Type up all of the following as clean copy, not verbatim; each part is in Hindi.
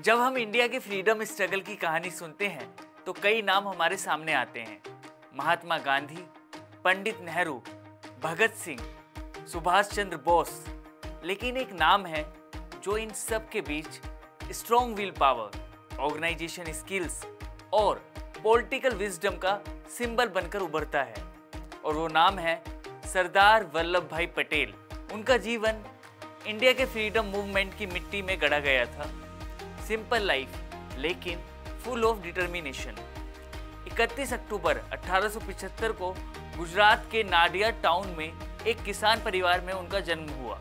जब हम इंडिया के फ्रीडम स्ट्रगल की कहानी सुनते हैं तो कई नाम हमारे सामने आते हैं। महात्मा गांधी, पंडित नेहरू, भगत सिंह, सुभाष चंद्र बोस। लेकिन एक नाम है जो इन सब के बीच strong will power, organisation skills और पॉलिटिकल विजडम का सिंबल बनकर उभरता है, और वो नाम है सरदार वल्लभ भाई पटेल। उनका जीवन इंडिया के फ्रीडम मूवमेंट की मिट्टी में गढ़ा गया था। सिंपल लाइफ लेकिन फुल ऑफ डिटर्मिनेशन। 31 अक्टूबर 1875 को गुजरात के नाडिया टाउन में एक किसान परिवार में उनका जन्म हुआ।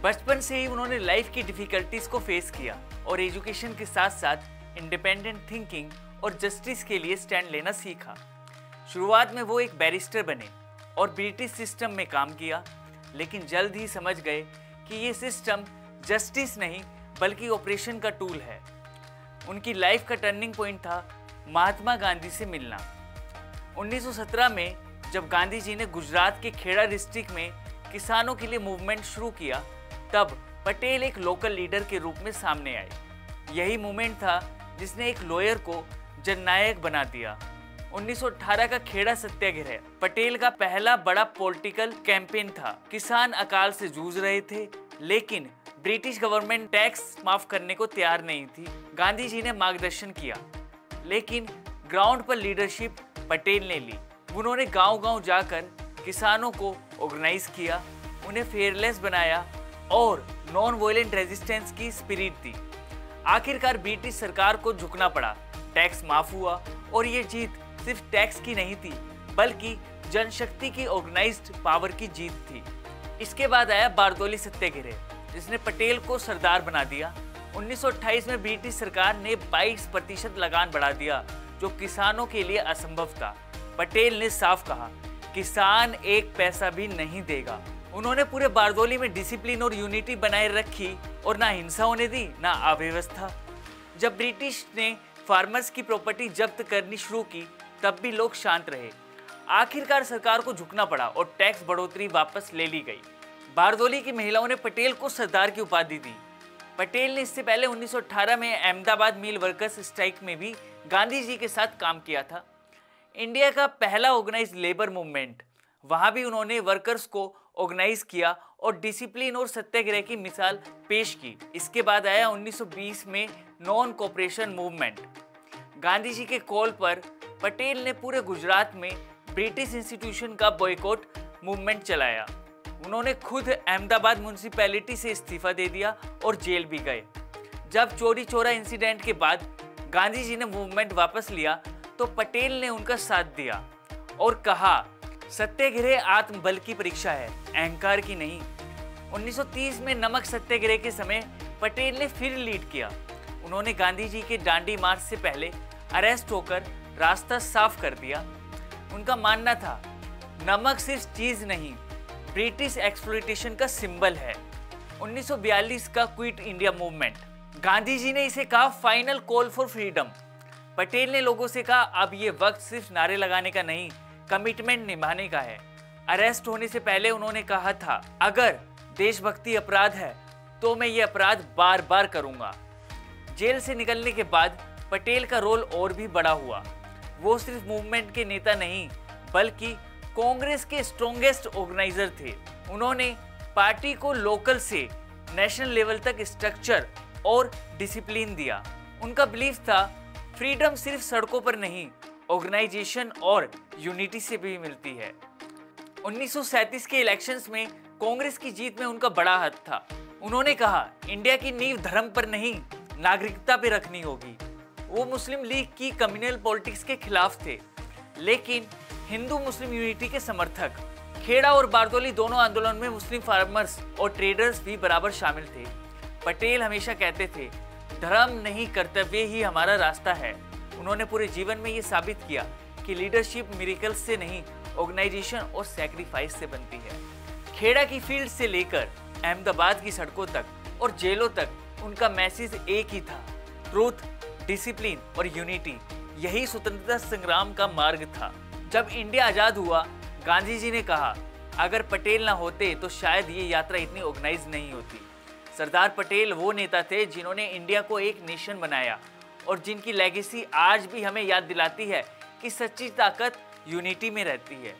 बचपन से ही उन्होंने लाइफ की डिफिकल्टीज को फेस किया और एजुकेशन के साथ साथ इंडिपेंडेंट थिंकिंग और जस्टिस के लिए स्टैंड लेना सीखा। शुरुआत में वो एक बैरिस्टर बने और ब्रिटिश सिस्टम में काम किया, लेकिन जल्द ही समझ गए कि ये सिस्टम जस्टिस नहीं बल्कि ऑपरेशन का टूल है। उनकी लाइफ का टर्निंग पॉइंट था महात्मा गांधी से मिलना। 1917 में जब गांधी जी ने गुजरात के खेड़ा डिस्ट्रिक्ट में किसानों के लिए मूवमेंट शुरू किया, तब पटेल एक लोकल लीडर के रूप में सामने आए। यही मूवमेंट था जिसने एक लॉयर को जननायक बना दिया। 1918 का खेड़ा सत्याग्रह पटेल का पहला बड़ा पॉलिटिकल कैंपेन था। किसान अकाल से जूझ रहे थे, लेकिन ब्रिटिश गवर्नमेंट टैक्स माफ करने को तैयार नहीं थी। गांधी जी ने मार्गदर्शन किया, लेकिन ग्राउंड पर लीडरशिप पटेल ने ली। उन्होंने गांव-गांव जाकर किसानों को ऑर्गेनाइज किया, उन्हें फेयरलेस बनाया और नॉन वायलेंट रेजिस्टेंस की स्पिरिट दी। आखिरकार ब्रिटिश सरकार को झुकना पड़ा, टैक्स माफ हुआ, और ये जीत सिर्फ टैक्स की नहीं थी बल्कि जनशक्ति की ऑर्गेनाइज्ड पावर की जीत थी। इसके बाद आया बारदौली सत्याग्रह, जिसने पटेल को सरदार बना दिया। 1928 में ब्रिटिश सरकार ने 22% लगान बढ़ा दिया, जो किसानों के लिए असंभव था। पटेल ने साफ कहा, किसान एक पैसा भी नहीं देगा। उन्होंने पूरे बारदौली में डिसिप्लिन और यूनिटी बनाए रखी और ना हिंसा होने दी ना अव्यवस्था। जब ब्रिटिश ने फार्मर्स की प्रॉपर्टी जब्त करनी शुरू की, तब भी लोग शांत रहे। आखिरकार सरकार को झुकना पड़ा और टैक्स बढ़ोतरी वापस ले ली गई। बारदौली की महिलाओं ने पटेल को सरदार की उपाधि दी। पटेल ने इससे पहले 1918 में अहमदाबाद मिल वर्कर्स स्ट्राइक में भी गांधी जी के साथ काम किया था। इंडिया का पहला ऑर्गेनाइज्ड लेबर मूवमेंट, वहां भी उन्होंने वर्कर्स को ऑर्गेनाइज किया और डिसिप्लिन और सत्याग्रह की मिसाल पेश की। इसके बाद आया 1920 में non cooperation movement. Gandhi ji के कॉल पर पटेल ने पूरे गुजरात में ब्रिटिश इंस्टीट्यूशन का बॉयकॉट मूवमेंट चलाया। उन्होंने खुद अहमदाबाद म्यूनिसिपैलिटी से इस्तीफा दे दिया और जेल भी गए। जब चोरी चोरा इंसिडेंट के बाद गांधी जी ने मूवमेंट वापस लिया, तो पटेल ने उनका साथ दिया और कहा, सत्याग्रह आत्मबल की परीक्षा है, अहंकार की नहीं। 1930 में नमक सत्याग्रह के समय पटेल ने फिर लीड किया। उन्होंने गांधी जी के डांडी मार्च से पहले अरेस्ट होकर रास्ता साफ कर दिया। उनका मानना था, नमक सिर्फ चीज नहीं, ब्रिटिश एक्सप्लॉयटेशन का सिंबल है। 1942 का quit India movement, Gandhi ji ने इसे कहा final call for freedom. Patel ने लोगों से कहा, अब ये वक्त सिर्फ नारे लगाने का नहीं, कमिटमेंट निभाने का है। अरेस्ट होने से पहले उन्होंने कहा था, अगर देशभक्ति अपराध है तो मैं ये अपराध बार बार करूंगा। जेल से निकलने के बाद पटेल का रोल और भी बड़ा हुआ। वो सिर्फ मूवमेंट के नेता नहीं बल्कि कांग्रेस के स्ट्रॉन्गेस्ट ऑर्गेनाइजर थे। उन्होंने पार्टी को लोकल से नेशनल लेवल तक स्ट्रक्चर और डिसिप्लिन दिया। उनका बिलीफ था, फ्रीडम सिर्फ सड़कों पर नहीं, ऑर्गेनाइजेशन और यूनिटी से भी मिलती है। 1937 के इलेक्शंस में कांग्रेस की जीत में उनका बड़ा हाथ था। उन्होंने कहा, इंडिया की नींव धर्म पर नहीं, नागरिकता पे रखनी होगी। वो मुस्लिम लीग की कम्युनल पॉलिटिक्स के खिलाफ थे, लेकिन हिंदू मुस्लिम यूनिटी के समर्थक। खेड़ा और बारदौली दोनों आंदोलन में मुस्लिम फार्मर्स और ट्रेडर्स भी बराबर शामिल थे। पटेल हमेशा कहते थे, धर्म नहीं कर्तव्य ही हमारा रास्ता है। उन्होंने पूरे जीवन में ये साबित किया कि लीडरशिप मिरेकल्स से नहीं, ऑर्गेनाइजेशन और सैक्रिफाइस से बनती है। खेड़ा की फील्ड से लेकर अहमदाबाद की सड़कों तक और जेलों तक उनका मैसेज एक ही था, ट्रूथ, डिसिप्लिन और यूनिटी। यही स्वतंत्रता संग्राम का मार्ग था। जब इंडिया आजाद हुआ, गांधी जी ने कहा, अगर पटेल ना होते तो शायद ये यात्रा इतनी ऑर्गेनाइज नहीं होती। सरदार पटेल वो नेता थे जिन्होंने इंडिया को एक नेशन बनाया और जिनकी लेगेसी आज भी हमें याद दिलाती है कि सच्ची ताकत यूनिटी में रहती है।